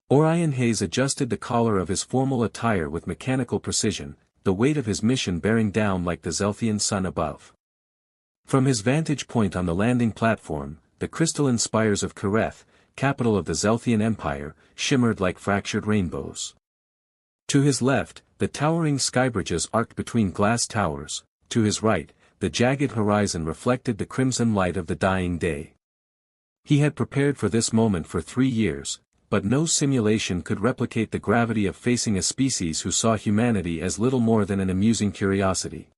Orion Hayes adjusted the collar of his formal attire with mechanical precision, the weight of his mission bearing down like the Zelthian sun above. From his vantage point on the landing platform, the crystalline spires of Kereth, capital of the Zelthian Empire, shimmered like fractured rainbows. To his left, the towering skybridges arced between glass towers; to his right, the jagged horizon reflected the crimson light of the dying day. He had prepared for this moment for 3 years, but no simulation could replicate the gravity of facing a species who saw humanity as little more than an amusing curiosity.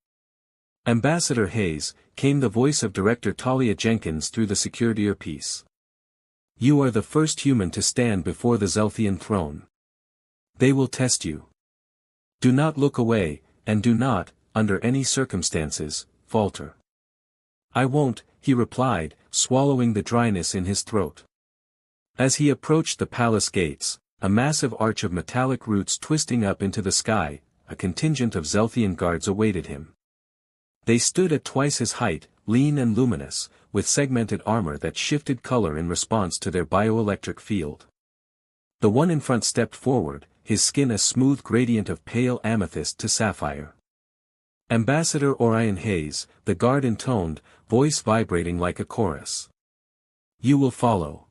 "Ambassador Hayes," came the voice of Director Talia Jenkins through the secured earpiece. "You are the first human to stand before the Zelthian throne. They will test you. Do not look away, and do not, under any circumstances, falter." "I won't," he replied, swallowing the dryness in his throat. As he approached the palace gates, a massive arch of metallic roots twisting up into the sky, a contingent of Zelthian guards awaited him. They stood at twice his height, lean and luminous, with segmented armor that shifted color in response to their bioelectric field. The one in front stepped forward, his skin a smooth gradient of pale amethyst to sapphire. "Ambassador Orion Hayes," the guard intoned, voice vibrating like a chorus. "You will follow.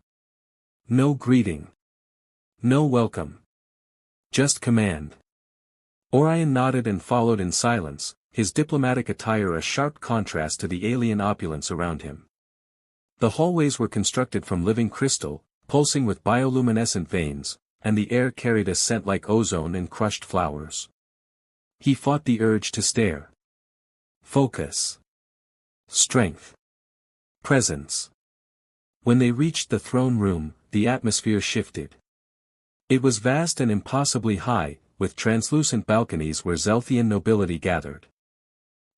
No greeting. No welcome. Just command." Orion nodded and followed in silence, his diplomatic attire a sharp contrast to the alien opulence around him. The hallways were constructed from living crystal, pulsing with bioluminescent veins, and the air carried a scent like ozone and crushed flowers. He fought the urge to stare. Focus. Strength. Presence. When they reached the throne room, the atmosphere shifted. It was vast and impossibly high, with translucent balconies where Zelthian nobility gathered.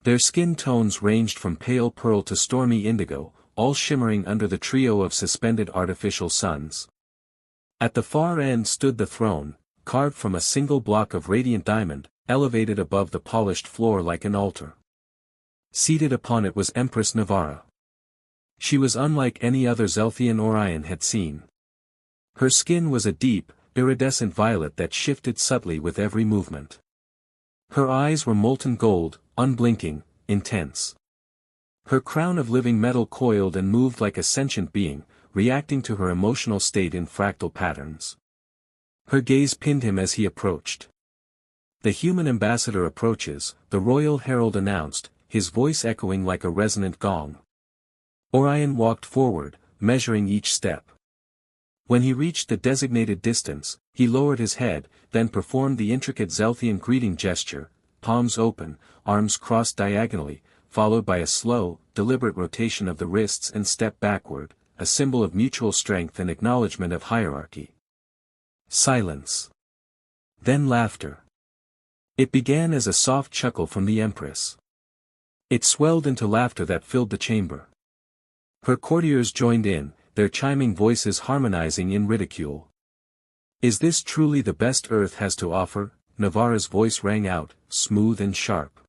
Their skin tones ranged from pale pearl to stormy indigo, all shimmering under the trio of suspended artificial suns. At the far end stood the throne, carved from a single block of radiant diamond, elevated above the polished floor like an altar. Seated upon it was Empress Navara. She was unlike any other Zelthian Orion had seen. Her skin was a deep, iridescent violet that shifted subtly with every movement. Her eyes were molten gold, unblinking, intense. Her crown of living metal coiled and moved like a sentient being, reacting to her emotional state in fractal patterns. Her gaze pinned him as he approached. "The human ambassador approaches," the royal herald announced, his voice echoing like a resonant gong. Orion walked forward, measuring each step. When he reached the designated distance, he lowered his head, then performed the intricate Zelthian greeting gesture, palms open, arms crossed diagonally, followed by a slow, deliberate rotation of the wrists and step backward, a symbol of mutual strength and acknowledgement of hierarchy. Silence. Then laughter. It began as a soft chuckle from the Empress. It swelled into laughter that filled the chamber. Her courtiers joined in, their chiming voices harmonizing in ridicule. "Is this truly the best Earth has to offer?" Navara's voice rang out, smooth and sharp.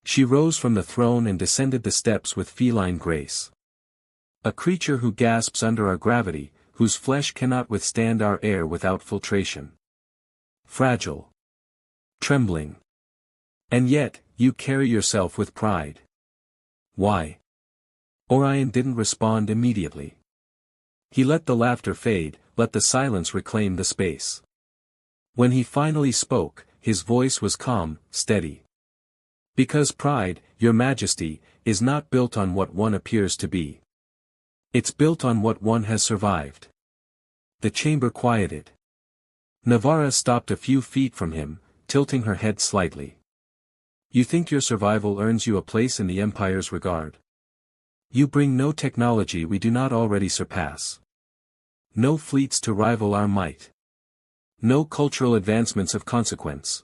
She rose from the throne and descended the steps with feline grace. "A creature who gasps under our gravity, whose flesh cannot withstand our air without filtration. Fragile. Trembling. And yet, you carry yourself with pride. Why?" Orion didn't respond immediately. He let the laughter fade, let the silence reclaim the space. When he finally spoke, his voice was calm, steady. "Because pride, Your Majesty, is not built on what one appears to be. It's built on what one has survived." The chamber quieted. Navara stopped a few feet from him, tilting her head slightly. "You think your survival earns you a place in the Empire's regard? You bring no technology we do not already surpass. No fleets to rival our might. No cultural advancements of consequence.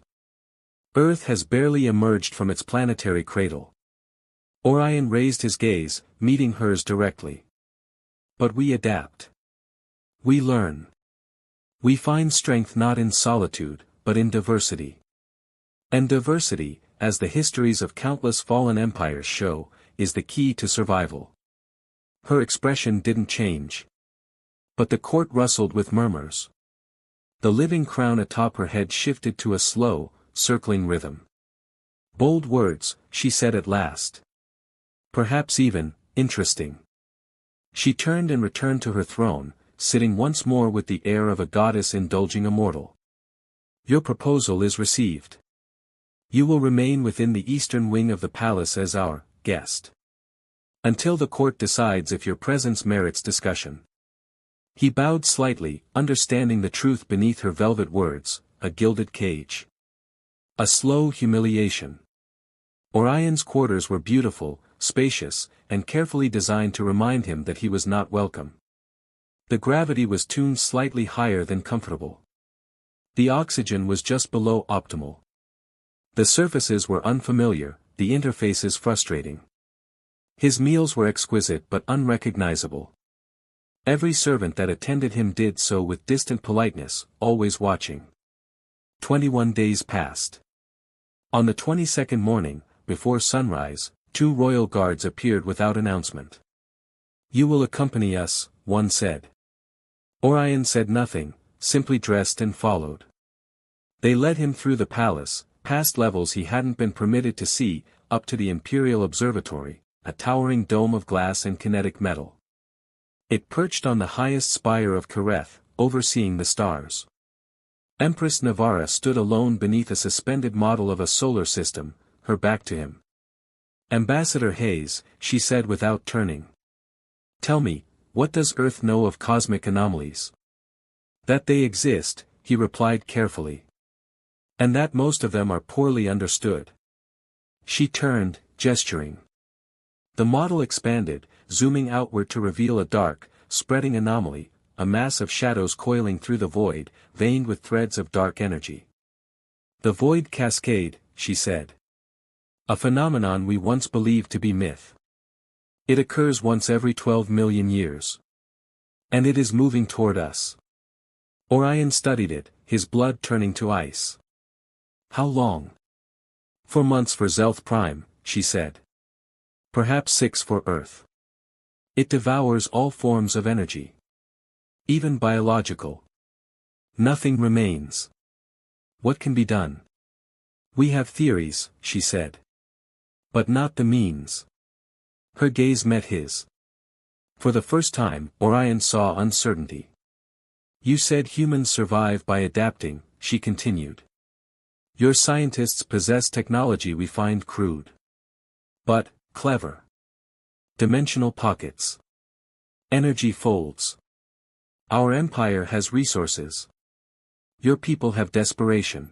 Earth has barely emerged from its planetary cradle." Orion raised his gaze, meeting hers directly. "But we adapt. We learn. We find strength not in solitude, but in diversity. And diversity, as the histories of countless fallen empires show, is the key to survival." Her expression didn't change. But the court rustled with murmurs. The living crown atop her head shifted to a slow, circling rhythm. "Bold words," she said at last. "Perhaps even, interesting." She turned and returned to her throne, sitting once more with the air of a goddess indulging a mortal. "Your proposal is received. You will remain within the eastern wing of the palace as our guest. Until the court decides if your presence merits discussion." He bowed slightly, understanding the truth beneath her velvet words, a gilded cage. A slow humiliation. Orion's quarters were beautiful, spacious, and carefully designed to remind him that he was not welcome. The gravity was tuned slightly higher than comfortable. The oxygen was just below optimal. The surfaces were unfamiliar, the interfaces frustrating. His meals were exquisite but unrecognizable. Every servant that attended him did so with distant politeness, always watching. 21 days passed. On the 22nd morning, before sunrise, 2 royal guards appeared without announcement. "You will accompany us," one said. Orion said nothing, simply dressed and followed. They led him through the palace, past levels he hadn't been permitted to see, up to the Imperial Observatory, a towering dome of glass and kinetic metal. It perched on the highest spire of Kereth, overseeing the stars. Empress Navara stood alone beneath a suspended model of a solar system, her back to him. "Ambassador Hayes," she said without turning. "Tell me, what does Earth know of cosmic anomalies?" "That they exist," he replied carefully. "And that most of them are poorly understood." She turned, gesturing. The model expanded, zooming outward to reveal a dark, spreading anomaly, a mass of shadows coiling through the void, veined with threads of dark energy. "The void cascade," she said. "A phenomenon we once believed to be myth. It occurs once every 12 million years. And it is moving toward us." Orion studied it, his blood turning to ice. "How long?" "4 months for Zelth Prime," she said. "Perhaps 6 for Earth. It devours all forms of energy. Even biological. Nothing remains. What can be done?" "We have theories," she said. "But not the means." Her gaze met his. For the first time, Orion saw uncertainty. "You said humans survive by adapting," she continued. "Your scientists possess technology we find crude. But clever. Dimensional pockets. Energy folds. Our empire has resources. Your people have desperation.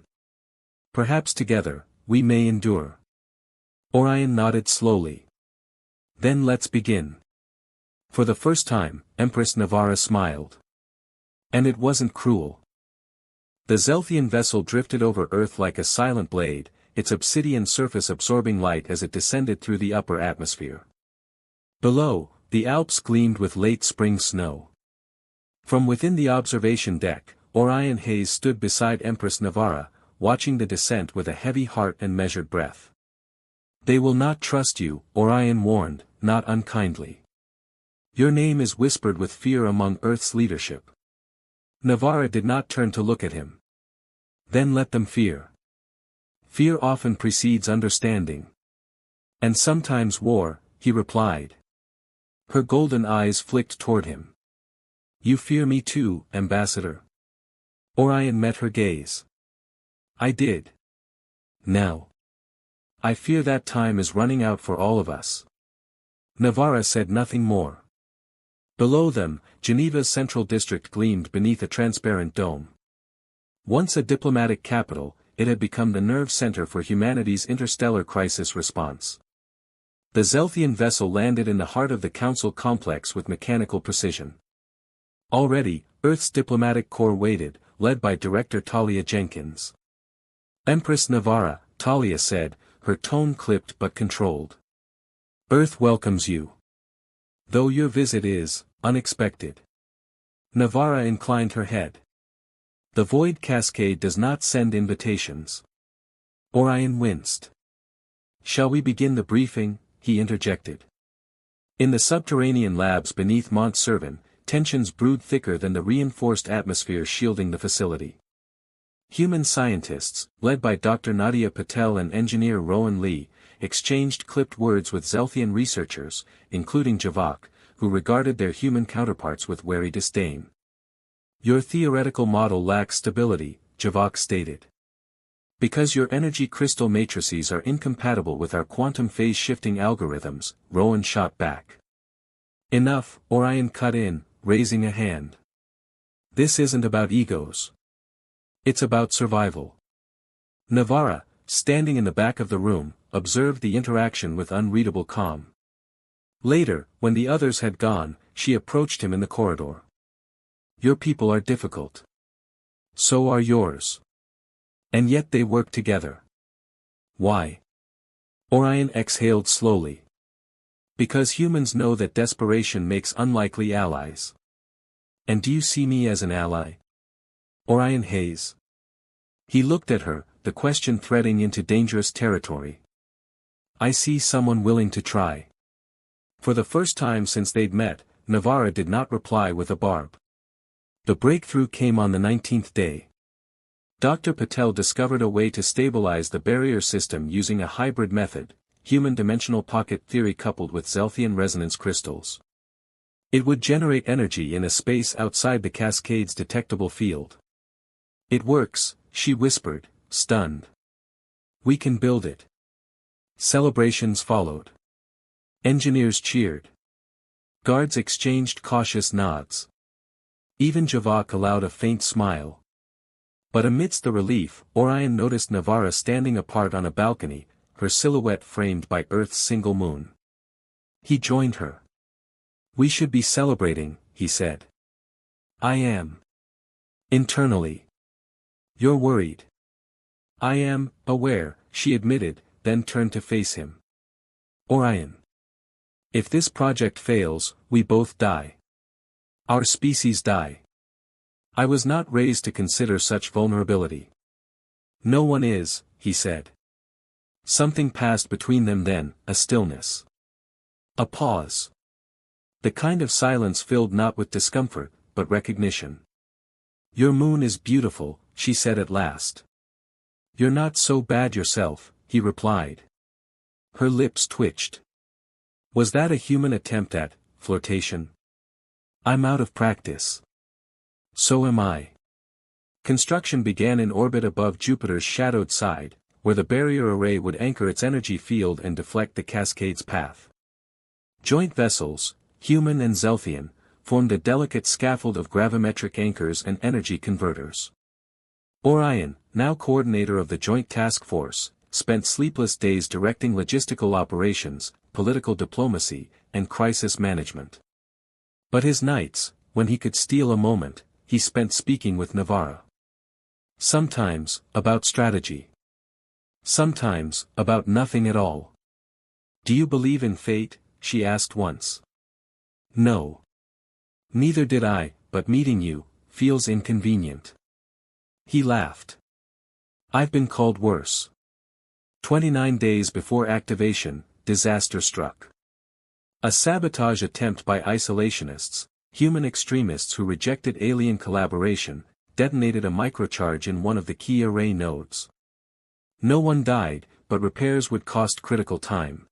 Perhaps together, we may endure." Orion nodded slowly. "Then let's begin." For the first time, Empress Navara smiled. And it wasn't cruel. The Zelthian vessel drifted over Earth like a silent blade, its obsidian surface absorbing light as it descended through the upper atmosphere. Below, the Alps gleamed with late spring snow. From within the observation deck, Orion Hayes stood beside Empress Navara, watching the descent with a heavy heart and measured breath. "They will not trust you," Orion warned, not unkindly. "Your name is whispered with fear among Earth's leadership." Navara did not turn to look at him. "Then let them fear. Fear often precedes understanding. And sometimes war," he replied. Her golden eyes flicked toward him. "You fear me too, Ambassador?" Orion met her gaze. "I did. Now. I fear that time is running out for all of us." Navara said nothing more. Below them, Geneva's central district gleamed beneath a transparent dome. Once a diplomatic capital, it had become the nerve center for humanity's interstellar crisis response. The Zelthian vessel landed in the heart of the council complex with mechanical precision. Already, Earth's diplomatic corps waited, led by Director Talia Jenkins. "Empress Navara," Talia said, her tone clipped but controlled. "Earth welcomes you. Though your visit is unexpected." Navara inclined her head. "The void cascade does not send invitations." Orion winced. "Shall we begin the briefing?" he interjected. In the subterranean labs beneath Mont Cervin, tensions brewed thicker than the reinforced atmosphere shielding the facility. Human scientists, led by Dr. Nadia Patel and engineer Rowan Lee, exchanged clipped words with Zelthian researchers, including Javak, who regarded their human counterparts with wary disdain. Your theoretical model lacks stability, Javak stated. Because your energy crystal matrices are incompatible with our quantum phase-shifting algorithms, Rowan shot back. Enough, Orion cut in, raising a hand. This isn't about egos. It's about survival. Navarra, standing in the back of the room, observed the interaction with unreadable calm. Later, when the others had gone, she approached him in the corridor. Your people are difficult. So are yours. And yet they work together. Why? Orion exhaled slowly. Because humans know that desperation makes unlikely allies. And do you see me as an ally? Orion Hayes. He looked at her, the question threading into dangerous territory. I see someone willing to try. For the first time since they'd met, Navarra did not reply with a barb. The breakthrough came on the 19th day. Dr. Patel discovered a way to stabilize the barrier system using a hybrid method, human dimensional pocket theory coupled with Zelthian resonance crystals. It would generate energy in a space outside the cascade's detectable field. It works, she whispered, stunned. We can build it. Celebrations followed. Engineers cheered. Guards exchanged cautious nods. Even Javak allowed a faint smile. But amidst the relief, Orion noticed Navarra standing apart on a balcony, her silhouette framed by Earth's single moon. He joined her. We should be celebrating, he said. I am. Internally. You're worried. I am, aware, she admitted, then turned to face him. Orion. If this project fails, we both die. Our species die. I was not raised to consider such vulnerability. No one is, he said. Something passed between them then, a stillness. A pause. The kind of silence filled not with discomfort, but recognition. Your moon is beautiful, she said at last. You're not so bad yourself, he replied. Her lips twitched. Was that a human attempt at flirtation? I'm out of practice. So am I. Construction began in orbit above Jupiter's shadowed side, where the barrier array would anchor its energy field and deflect the cascade's path. Joint vessels, human and Zelthian, formed a delicate scaffold of gravimetric anchors and energy converters. Orion, now coordinator of the Joint Task Force, spent sleepless days directing logistical operations, political diplomacy, and crisis management. But his nights, when he could steal a moment, he spent speaking with Navarra. Sometimes, about strategy. Sometimes, about nothing at all. Do you believe in fate? She asked once. No. Neither did I, but meeting you feels inconvenient. He laughed. I've been called worse. 29 days before activation, disaster struck. A sabotage attempt by isolationists, human extremists who rejected alien collaboration, detonated a microcharge in one of the key array nodes. No one died, but repairs would cost critical time.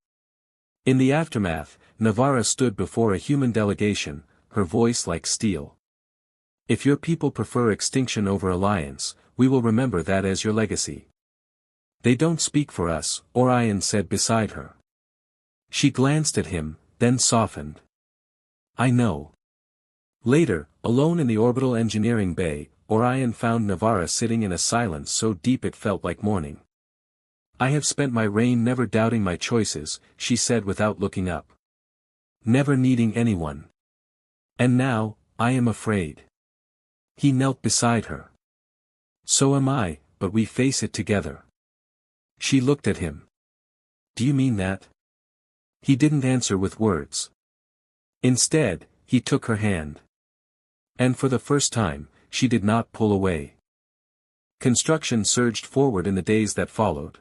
In the aftermath, Navarra stood before a human delegation, her voice like steel. If your people prefer extinction over alliance, we will remember that as your legacy. They don't speak for us, Orion said beside her. She glanced at him, then softened. I know. Later, alone in the orbital engineering bay, Orion found Navarra sitting in a silence so deep it felt like mourning. I have spent my reign never doubting my choices, she said without looking up. Never needing anyone. And now, I am afraid. He knelt beside her. So am I, but we face it together. She looked at him. Do you mean that? He didn't answer with words. Instead, he took her hand. And for the first time, she did not pull away. Construction surged forward in the days that followed.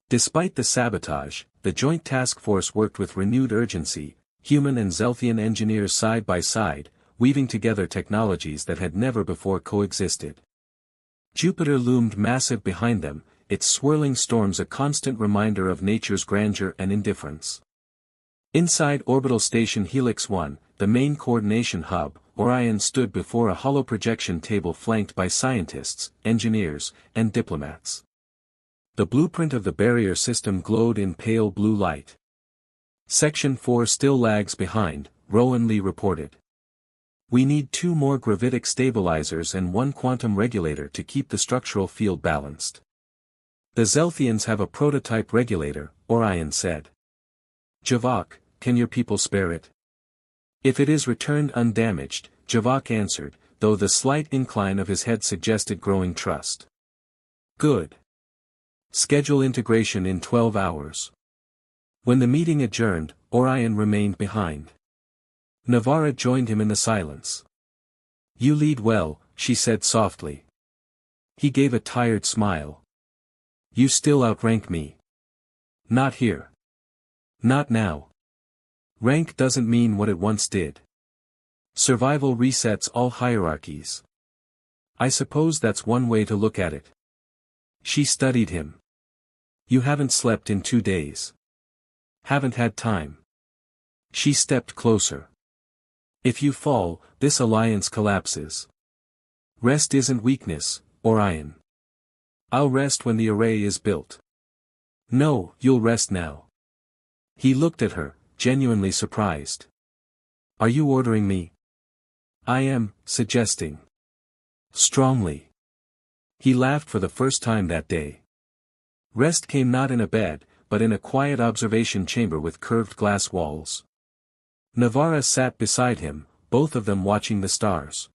Despite the sabotage, the Joint Task Force worked with renewed urgency, human and Zelthian engineers side by side, weaving together technologies that had never before coexisted. Jupiter loomed massive behind them, its swirling storms a constant reminder of nature's grandeur and indifference. Inside Orbital Station Helix 1, the main coordination hub, Orion stood before a hollow projection table flanked by scientists, engineers, and diplomats. The blueprint of the barrier system glowed in pale blue light. Section 4 still lags behind, Rowan Lee reported. We need 2 more gravitic stabilizers and 1 quantum regulator to keep the structural field balanced. The Zelthians have a prototype regulator, Orion said. Javak, can your people spare it? If it is returned undamaged, Javak answered, though the slight incline of his head suggested growing trust. Good. Schedule integration in 12 hours. When the meeting adjourned, Orion remained behind. Navarra joined him in the silence. You lead well, she said softly. He gave a tired smile. You still outrank me. Not here. Not now. Rank doesn't mean what it once did. Survival resets all hierarchies. I suppose that's one way to look at it. She studied him. You haven't slept in 2 days. Haven't had time. She stepped closer. If you fall, this alliance collapses. Rest isn't weakness, Orion. I'll rest when the array is built. No, you'll rest now. He looked at her, genuinely surprised. Are you ordering me? I am, suggesting. Strongly. He laughed for the first time that day. Rest came not in a bed, but in a quiet observation chamber with curved glass walls. Navarra sat beside him, both of them watching the stars.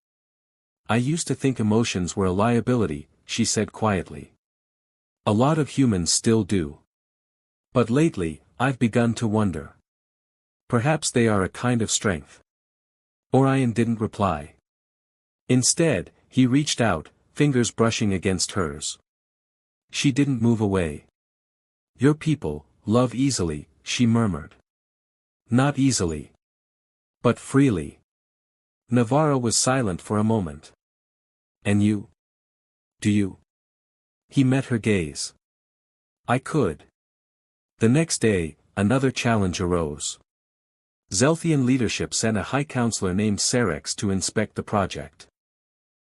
I used to think emotions were a liability, she said quietly. A lot of humans still do. But lately, I've begun to wonder. Perhaps they are a kind of strength. Orion didn't reply. Instead, he reached out, fingers brushing against hers. She didn't move away. Your people, love easily, she murmured. Not easily. But freely. Navarra was silent for a moment. And you? Do you? He met her gaze. I could. The next day, another challenge arose. Zelthian leadership sent a high counselor named Cerex to inspect the project.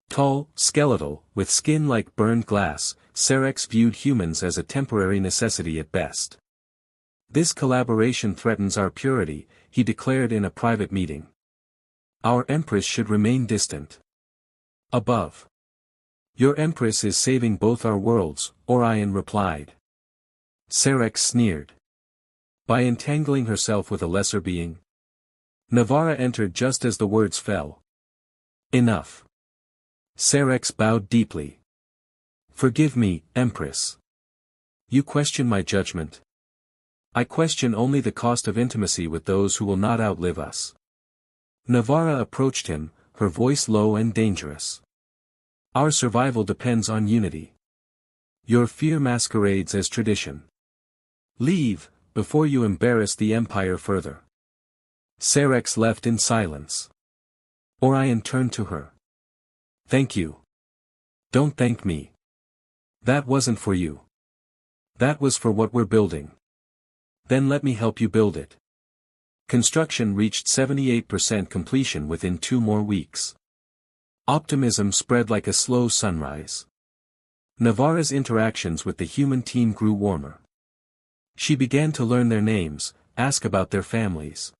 Tall, skeletal, with skin like burned glass, Cerex viewed humans as a temporary necessity at best. This collaboration threatens our purity, he declared in a private meeting. Our Empress should remain distant. Above. Your Empress is saving both our worlds, Orion replied. Cerex sneered. By entangling herself with a lesser being? Navarra entered just as the words fell. Enough. Cerex bowed deeply. Forgive me, Empress. You question my judgment. I question only the cost of intimacy with those who will not outlive us. Navarra approached him, her voice low and dangerous. Our survival depends on unity. Your fear masquerades as tradition. Leave, before you embarrass the Empire further. Cerex left in silence. Orion turned to her. Thank you. Don't thank me. That wasn't for you. That was for what we're building. Then let me help you build it. Construction reached 78% completion within 2 more weeks. Optimism spread like a slow sunrise. Navarra's interactions with the human team grew warmer. She began to learn their names, ask about their families.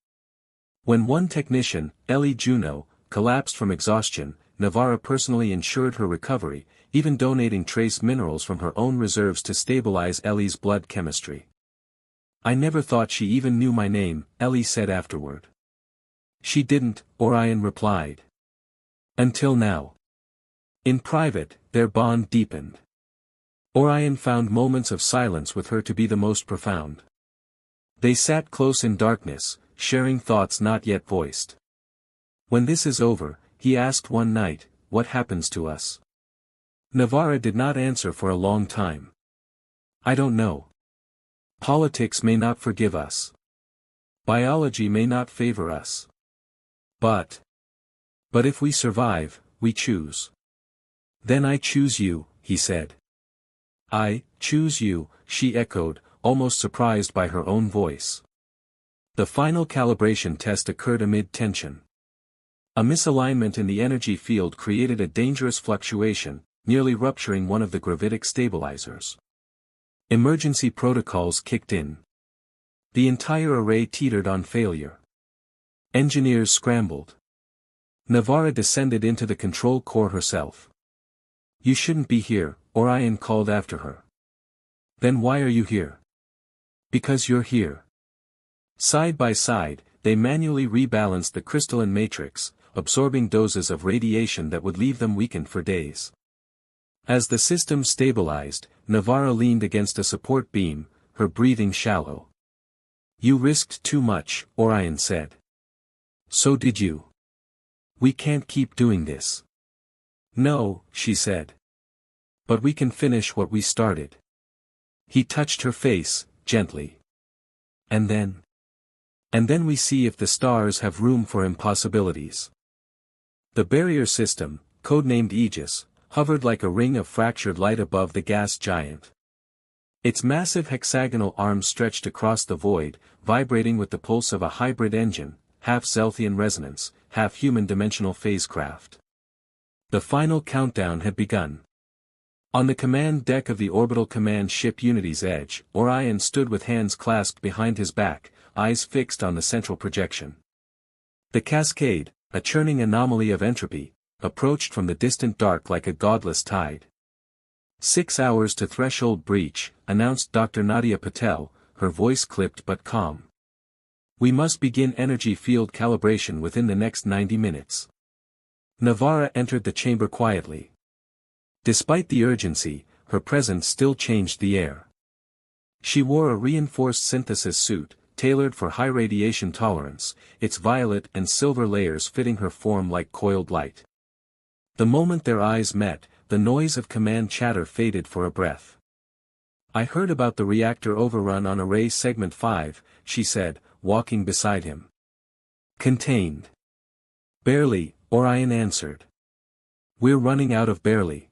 When one technician, Ellie Juno, collapsed from exhaustion, Navarra personally ensured her recovery, even donating trace minerals from her own reserves to stabilize Ellie's blood chemistry. I never thought she even knew my name, Ellie said afterward. She didn't, Orion replied. Until now. In private, their bond deepened. Orion found moments of silence with her to be the most profound. They sat close in darkness, sharing thoughts not yet voiced. When this is over, he asked one night, what happens to us? Navarra did not answer for a long time. I don't know. Politics may not forgive us. Biology may not favor us. But if we survive, we choose. Then I choose you, he said. I choose you, she echoed, almost surprised by her own voice. The final calibration test occurred amid tension. A misalignment in the energy field created a dangerous fluctuation, nearly rupturing one of the gravitic stabilizers. Emergency protocols kicked in. The entire array teetered on failure. Engineers scrambled. Navarra descended into the control core herself. You shouldn't be here, Orion called after her. Then why are you here? Because you're here. Side by side, they manually rebalanced the crystalline matrix, absorbing doses of radiation that would leave them weakened for days. As the system stabilized, Navarra leaned against a support beam, her breathing shallow. You risked too much, Orion said. So did you. We can't keep doing this. No, she said. But we can finish what we started. He touched her face, gently. And then we see if the stars have room for impossibilities. The barrier system, codenamed Aegis, hovered like a ring of fractured light above the gas giant. Its massive hexagonal arms stretched across the void, vibrating with the pulse of a hybrid engine, half Zelthian resonance, half human dimensional phasecraft. The final countdown had begun. On the command deck of the orbital command ship Unity's Edge, Orion stood with hands clasped behind his back, eyes fixed on the central projection. The cascade, a churning anomaly of entropy, approached from the distant dark like a godless tide. 6 hours to threshold breach, announced Dr. Nadia Patel, her voice clipped but calm. We must begin energy field calibration within the next 90 minutes. Navarra entered the chamber quietly. Despite the urgency, her presence still changed the air. She wore a reinforced synthesis suit, tailored for high radiation tolerance, its violet and silver layers fitting her form like coiled light. The moment their eyes met, the noise of command chatter faded for a breath. I heard about the reactor overrun on Array Segment 5, she said, walking beside him. Contained. Barely, Orion answered. We're running out of barely.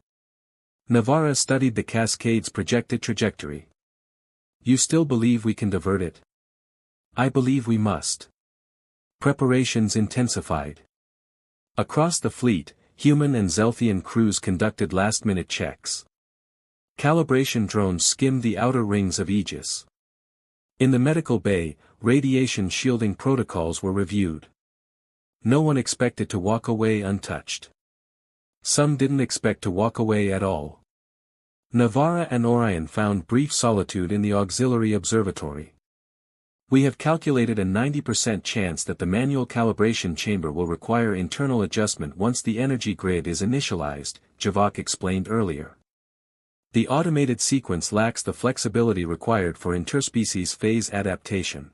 Navarra studied the cascade's projected trajectory. You still believe we can divert it? I believe we must. Preparations intensified. Across the fleet, human and Zelthian crews conducted last-minute checks. Calibration drones skimmed the outer rings of Aegis. In the medical bay, radiation shielding protocols were reviewed. No one expected to walk away untouched. Some didn't expect to walk away at all. Navarra and Orion found brief solitude in the auxiliary observatory. We have calculated a 90% chance that the manual calibration chamber will require internal adjustment once the energy grid is initialized, Javak explained earlier. The automated sequence lacks the flexibility required for interspecies phase adaptation.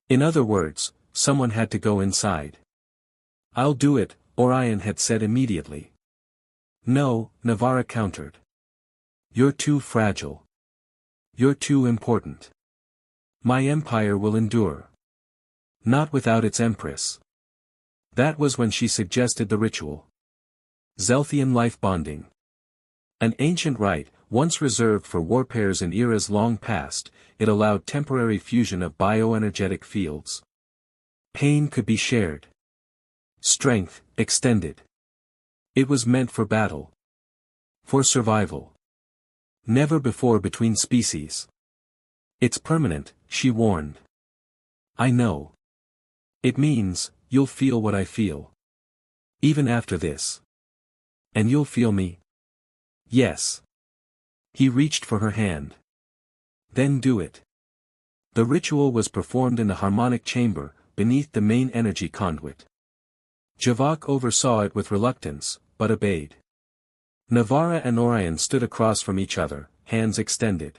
In other words, someone had to go inside. I'll do it, Orion had said immediately. No, Navarra countered. You're too fragile. You're too important. My empire will endure. Not without its empress. That was when she suggested the ritual. Zelthian life bonding. An ancient rite, once reserved for warpares in eras long past, it allowed temporary fusion of bioenergetic fields. Pain could be shared. Strength, extended. It was meant for battle. For survival. Never before between species. It's permanent, she warned. I know. It means, you'll feel what I feel. Even after this. And you'll feel me. Yes. He reached for her hand. Then do it. The ritual was performed in the harmonic chamber, beneath the main energy conduit. Javak oversaw it with reluctance, but obeyed. Navarra and Orion stood across from each other, hands extended.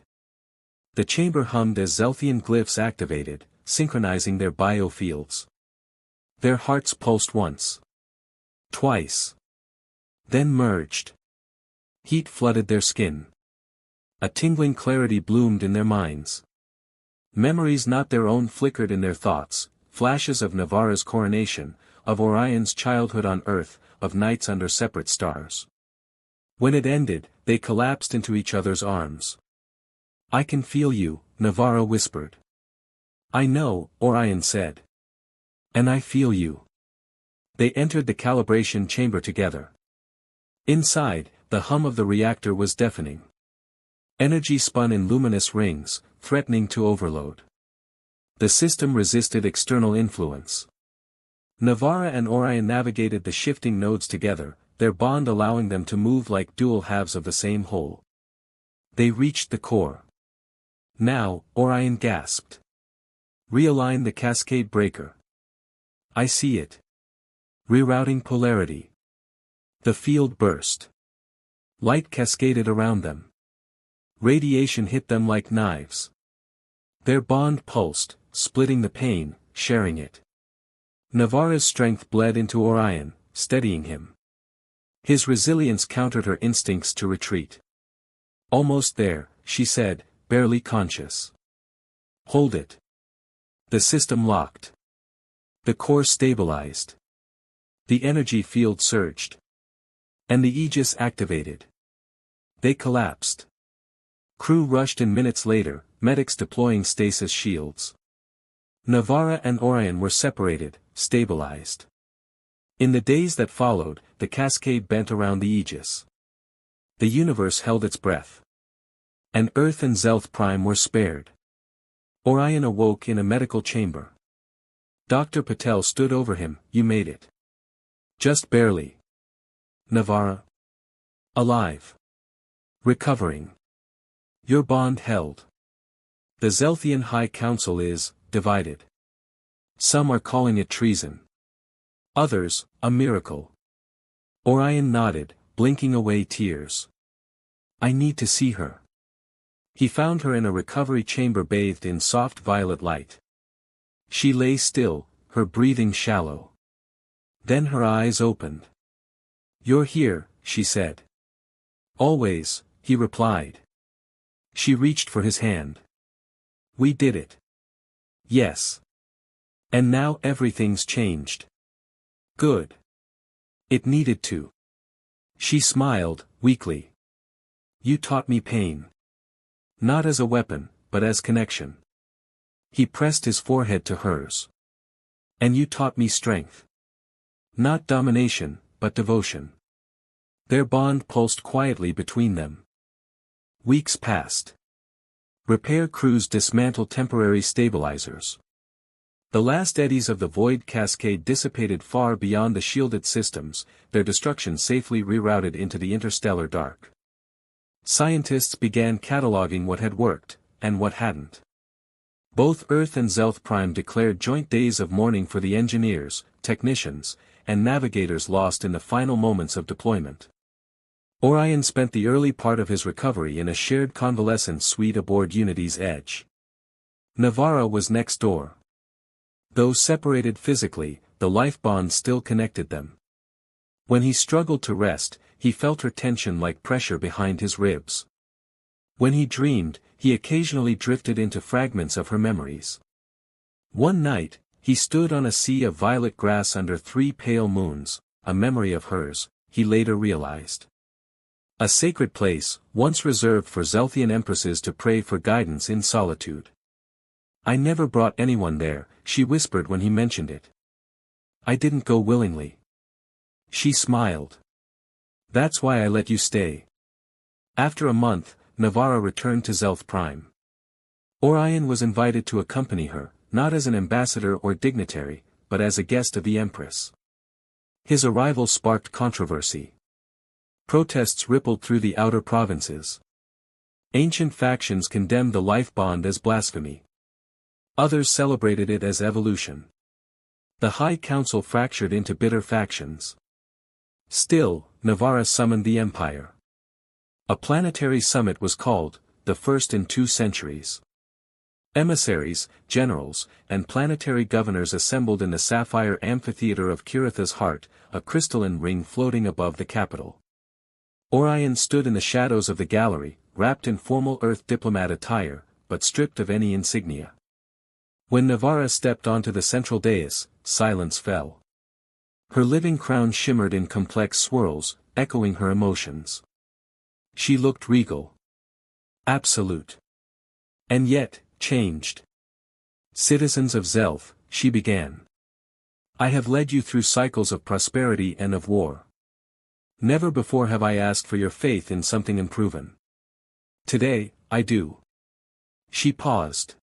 The chamber hummed as Zelthian glyphs activated, synchronizing their biofields. Their hearts pulsed once. Twice. Then merged. Heat flooded their skin. A tingling clarity bloomed in their minds. Memories not their own flickered in their thoughts, flashes of Navarra's coronation, of Orion's childhood on Earth, of nights under separate stars. When it ended, they collapsed into each other's arms. "I can feel you," Navarro whispered. "I know," Orion said. "And I feel you." They entered the calibration chamber together. Inside, the hum of the reactor was deafening. Energy spun in luminous rings, threatening to overload. The system resisted external influence. Navarro and Orion navigated the shifting nodes together, their bond allowing them to move like dual halves of the same whole. They reached the core. "Now," Orion gasped. "Realign the cascade breaker." "I see it." Rerouting polarity. The field burst. Light cascaded around them. Radiation hit them like knives. Their bond pulsed, splitting the pain, sharing it. Navarro's strength bled into Orion, steadying him. His resilience countered her instincts to retreat. "Almost there," she said, barely conscious. "Hold it." The system locked. The core stabilized. The energy field surged. And the Aegis activated. They collapsed. Crew rushed in minutes later, medics deploying stasis shields. Navarro and Orion were separated, stabilized. In the days that followed, the cascade bent around the Aegis. The universe held its breath. And Earth and Zelth Prime were spared. Orion awoke in a medical chamber. Dr. Patel stood over him. "You made it." "Just barely." "Navarro?" "Alive. Recovering." "Your bond held." "The Zelthian High Council is divided. Some are calling it treason. Others, a miracle." Orion nodded, blinking away tears. "I need to see her." He found her in a recovery chamber bathed in soft violet light. She lay still, her breathing shallow. Then her eyes opened. "You're here," she said. "Always," he replied. She reached for his hand. "We did it." "Yes. And now everything's changed." "Good. It needed to." She smiled, weakly. "You taught me pain. Not as a weapon, but as connection." He pressed his forehead to hers. "And you taught me strength. Not domination, but devotion." Their bond pulsed quietly between them. Weeks passed. Repair crews dismantled temporary stabilizers. The last eddies of the void cascade dissipated far beyond the shielded systems, their destruction safely rerouted into the interstellar dark. Scientists began cataloging what had worked, and what hadn't. Both Earth and Zelth Prime declared joint days of mourning for the engineers, technicians, and navigators lost in the final moments of deployment. Orion spent the early part of his recovery in a shared convalescent suite aboard Unity's Edge. Navarro was next door. Though separated physically, the life bond still connected them. When he struggled to rest, he felt her tension like pressure behind his ribs. When he dreamed, he occasionally drifted into fragments of her memories. One night, he stood on a sea of violet grass under 3 pale moons, a memory of hers, he later realized. A sacred place, once reserved for Zelthian empresses to pray for guidance in solitude. "I never brought anyone there," she whispered when he mentioned it. "I didn't go willingly." She smiled. "That's why I let you stay." After a month, Navarro returned to Zelth Prime. Orion was invited to accompany her, not as an ambassador or dignitary, but as a guest of the Empress. His arrival sparked controversy. Protests rippled through the outer provinces. Ancient factions condemned the life bond as blasphemy. Others celebrated it as evolution. The High Council fractured into bitter factions. Still, Navarro summoned the Empire. A planetary summit was called, the first in 2 centuries. Emissaries, generals, and planetary governors assembled in the sapphire amphitheater of Kiritha's heart, a crystalline ring floating above the capital. Orion stood in the shadows of the gallery, wrapped in formal Earth diplomat attire, but stripped of any insignia. When Navarro stepped onto the central dais, silence fell. Her living crown shimmered in complex swirls, echoing her emotions. She looked regal. Absolute. And yet, changed. Citizens of Zelf, she began. I have led you through cycles of prosperity and of war. Never before have I asked for your faith in something unproven. Today, I do. She paused.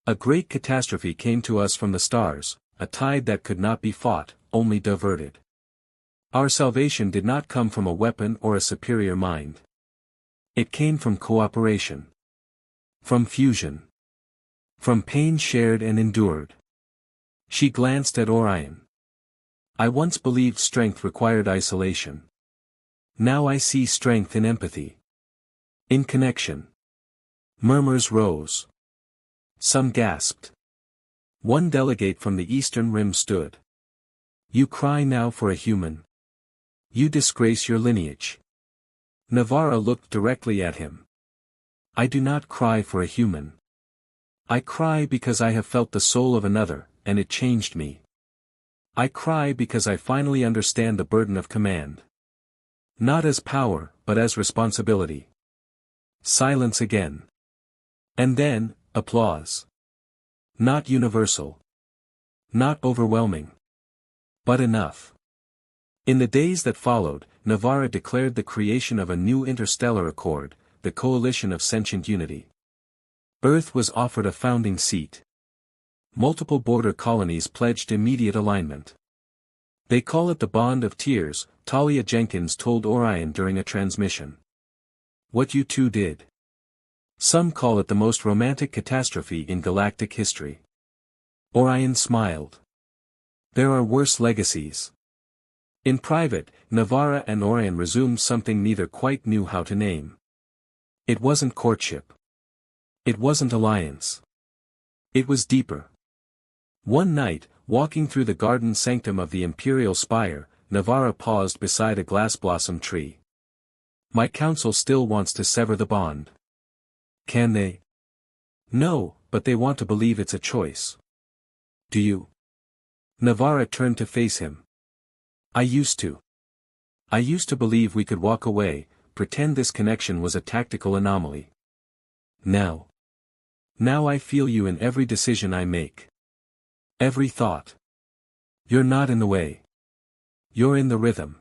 A great catastrophe came to us from the stars, a tide that could not be fought, only diverted. Our salvation did not come from a weapon or a superior mind. It came from cooperation. From fusion. From pain shared and endured. She glanced at Orion. I once believed strength required isolation. Now I see strength in empathy. In connection. Murmurs rose. Some gasped. One delegate from the Eastern Rim stood. You cry now for a human. You disgrace your lineage. Navarra looked directly at him. I do not cry for a human. I cry because I have felt the soul of another, and it changed me. I cry because I finally understand the burden of command. Not as power, but as responsibility. Silence again. And then, applause. Not universal. Not overwhelming. But enough. In the days that followed, Navarra declared the creation of a new interstellar accord, the coalition of sentient unity. Earth was offered a founding seat. Multiple border colonies pledged immediate alignment. They call it the Bond of Tears, Talia Jenkins told Orion during a transmission. What you two did. Some call it the most romantic catastrophe in galactic history. Orion smiled. There are worse legacies. In private, Navarra and Orion resumed something neither quite knew how to name. It wasn't courtship. It wasn't alliance. It was deeper. One night, walking through the garden sanctum of the Imperial Spire, Navarra paused beside a glass blossom tree. My council still wants to sever the bond. Can they? No, but they want to believe it's a choice. Do you? Navarra turned to face him. I used to. I used to believe we could walk away, pretend this connection was a tactical anomaly. Now. Now I feel you in every decision I make. Every thought. You're not in the way. You're in the rhythm.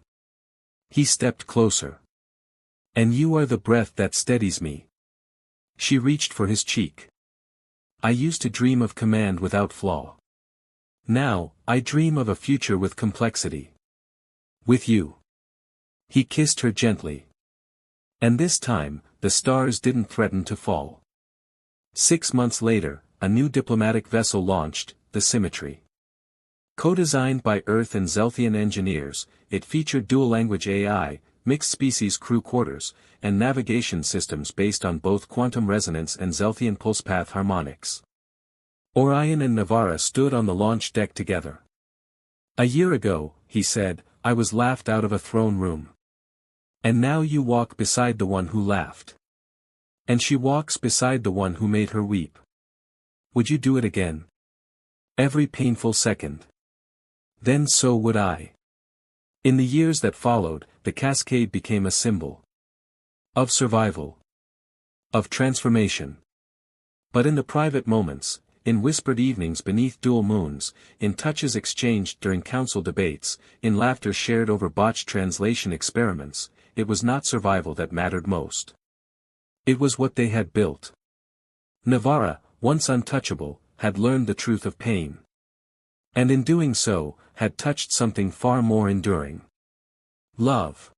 He stepped closer. And you are the breath that steadies me. She reached for his cheek. I used to dream of command without flaw. Now, I dream of a future with complexity. With you. He kissed her gently. And this time, the stars didn't threaten to fall. 6 months later, a new diplomatic vessel launched, the Symmetry. Co-designed by Earth and Zelthian engineers, it featured dual-language AI, mixed-species crew quarters, and navigation systems based on both quantum resonance and Zelthian pulse-path harmonics. Orion and Navarra stood on the launch deck together. A year ago, he said, I was laughed out of a throne room. And now you walk beside the one who laughed. And she walks beside the one who made her weep. Would you do it again? Every painful second. Then so would I. In the years that followed, the cascade became a symbol. Of survival. Of transformation. But in the private moments, in whispered evenings beneath dual moons, in touches exchanged during council debates, in laughter shared over botched translation experiments, it was not survival that mattered most. It was what they had built. Navarra, once untouchable, had learned the truth of pain. And in doing so, had touched something far more enduring. Love.